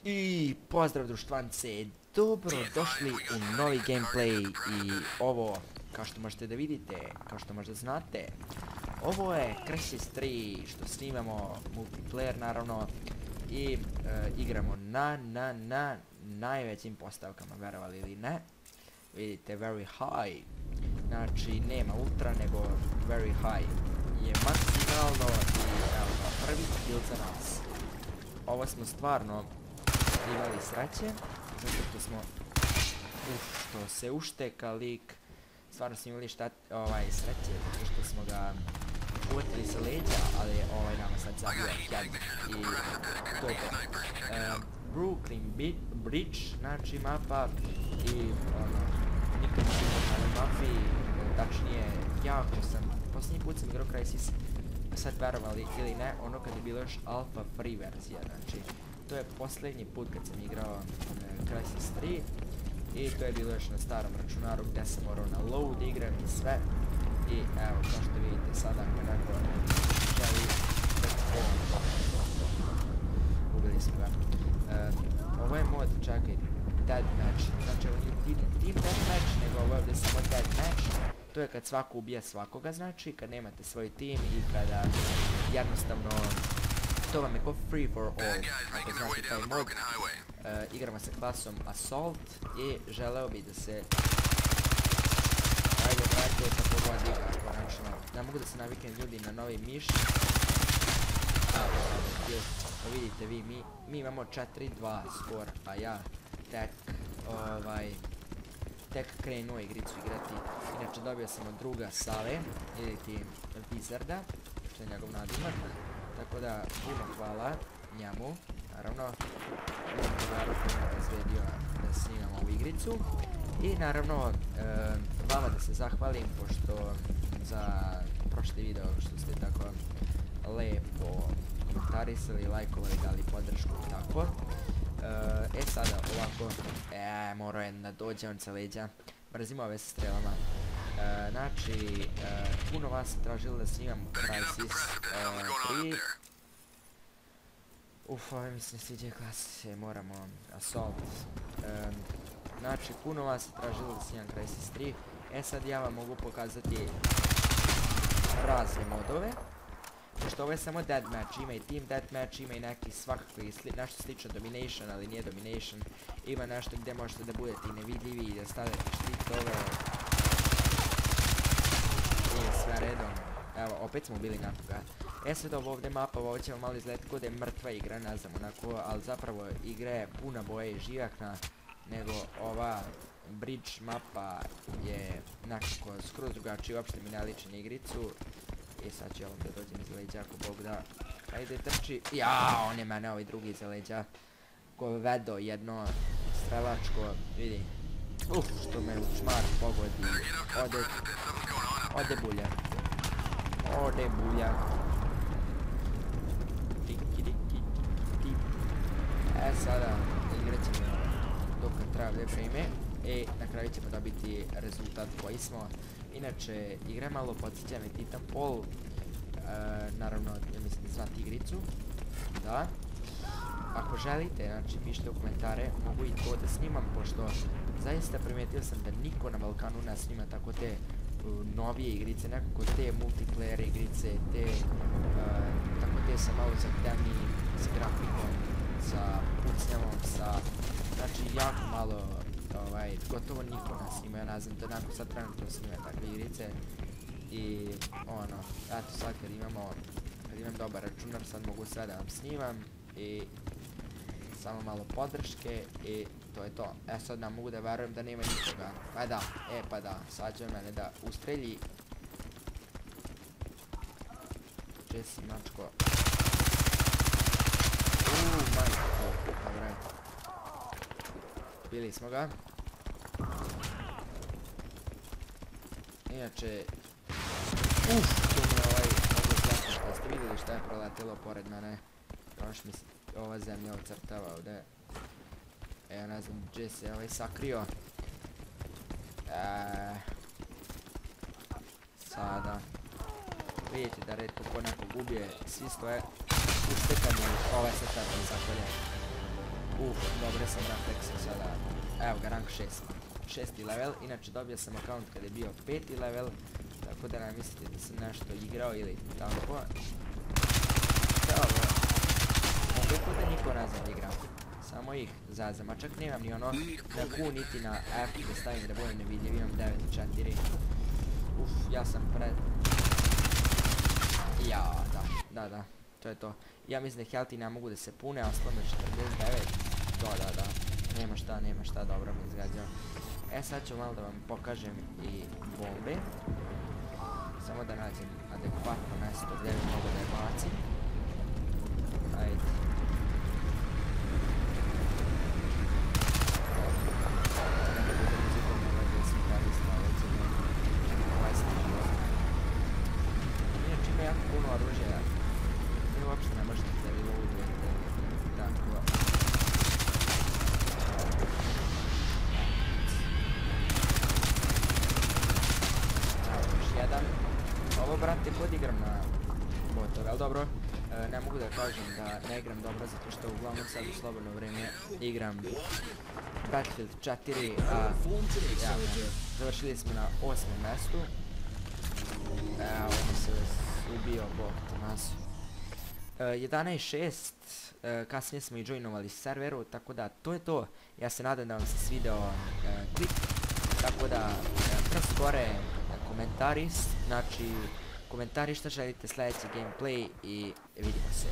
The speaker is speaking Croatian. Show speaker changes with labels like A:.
A: I pozdrav društvance, dobro došli u novi gameplay i ovo, kao što možete da vidite, kao što možda znate, ovo je Crysis 3 što snimamo multiplayer naravno i igramo na najvećim postavkama, verovali ili ne. Vidite, very high, znači nema ultra nego very high je maksimalno i evo ga, prvi kill za nas. Ovo smo stvarno imali sreće, zato što smo, što se ušteka lik, stvarno smo imali sreće, zato što smo ga uvatili sa leđa, ali nama sad zabio head i to je to. Brooklyn Bridge, znači mapa i nikad nisam imao na mapi, tačnije jako sam, posljednji put sam igrao Crysis, sad verovali ili ne, ono kad je bilo još alpha free verzija, znači to je posljednji put kad sam igrao Crysis 3 i to je bilo još na starom računaru gdje sam morao na load igrati i sve i evo kao što vidite sada ako neko želi ubili smo ga. Ovo je mod, čekaj, deathmatch, znači ovo nije team deathmatch nego ovo je ovdje samo deathmatch. To je kad svako ubije svakoga, znači kad nemate svoj tim i kada jednostavno to vam je ko free for all, ako znate taj mod. Igramo sa klasom Assault i želeo bi da se ajde brate pa pogodi konačno. Ne mogu da se naviknem ljudi na novi miš. Vidite vi, mi imamo 4-2 skor, a ja tek krenuo igricu igrati. Inače dobio sam od druga Save, ili ti Wizarda, što je njegov nadimak. Tako da, puno hvala njemu, naravno, razredio da snimam ovu igricu. I naravno, vama da se zahvalim, pošto za prošli video što ste tako lepo komentarisali, lajkovali, dali podršku i tako. Sada ovako, morao je da dođe on sa leđa, mrzimo ove sa strelama. Znači, puno vas je tražilo da snimam Crysis 3. Ove mi se ne sviđa klase, moramo Assault. Znači, puno vas je tražilo da snimam Crysis 3. Sad ja vam mogu pokazati razne modove. Pošto ovo je samo deathmatch, ima i team deathmatch, ima i neki svakako nešto slično domination, ali nije domination. Ima nešto gdje možete da budete i nevidljivi i da stavite štitove. I sve redom. Evo, opet smo bili nakoga. Sad ovo ovdje mapa, ovo ćemo malo izgledati kod je mrtva igra, ne znam onako, ali zapravo igra je puna boje i živahna, nego ova bridge mapa je nekako skroz drugačija, uopšte mi ne liči na igricu. I sad ću ovom da dođem iz leđa, ako Bog da. Ajde trči. Jaa, on je mene ovaj drugi iz leđa. Ko vedo jedno strelačko, vidi. Što me u čmar pogodi. Ode bulja. Ode bulja. Tiki tiki tiki. Sada igrat ćemo dok treba vreme. Na kraju ćemo dobiti rezultat koji smo. Inače, igra malo podsjeća me Titanfall, naravno, ja mislim da znate igricu, da. Ako želite, znači, pišite u komentare, mogu i to da snimam, pošto zaista primijetio sam da niko na Balkanu ne snima tako te novije igrice, nekako te multiplayer igrice, tako te sa malo zahtevnijim, s grafikom, sa pucnjavom, znači, jako malo, gotovo niko nas snima, ja ne znam da neko sad trenutno snima takve igrice i eto sad kad imam dobar računar sad mogu sve da vam snimam i samo malo podrške i to je to. Sad ne mogu da verujem da nema nikoga, pa da, sad će mene da ustrelji. Jesse mačko. Majko, dobre. Bili smo ga. Inače, to mi je mogu zlatno, ste vidjeli šta je proletilo pored mene. Još mi se ova zemlja ocrtava ovdje. Ja ne znam gdje se sakrio. Sada. Vidite da redko ko nekog ubije, svi stoje ustekani, ovaj se tako zakolje. Dobro sam rank Texas sada. Evo ga, rank 6. 6. level, inače dobio sam account kada je bio 5. level. Tako da ne mislite da sam nešto igrao ili tako. Šta ovo? Mogu da niko ne znam igram. Samo ih zazam, a čak nemam ni ono na Q niti na F da stavim da budem nevidljiv, imam 9-4. Ja sam pred... Ja, da, to je to. Ja mislim da healthy ne mogu da se pune, a stvarno 49. Da, nema šta, dobro mi izgađao. Sad ću malo da vam pokažem i bombe. Samo da nađem adekvatno mesto gdje bi mogo da je bacim. Ajde. Inače ima jako puno oružja. Vi uopšte ne možete da reloadujete. Tako. Ovo, brate, kod igram na botove, ali dobro, ne mogu da kažem da ne igram dobro, zato što uglavnom sad u slobodno vrijeme igram Battlefield 4, a završili smo na 8. mjestu. Evo mi se ubio, bog te masu. 11.6, kasnije smo i joinovali serveru, tako da to je to. Ja se nadam da vam se svideo klip, tako da prst gore komentari, znači komentari šta želite sljedeći gameplay i vidimo se.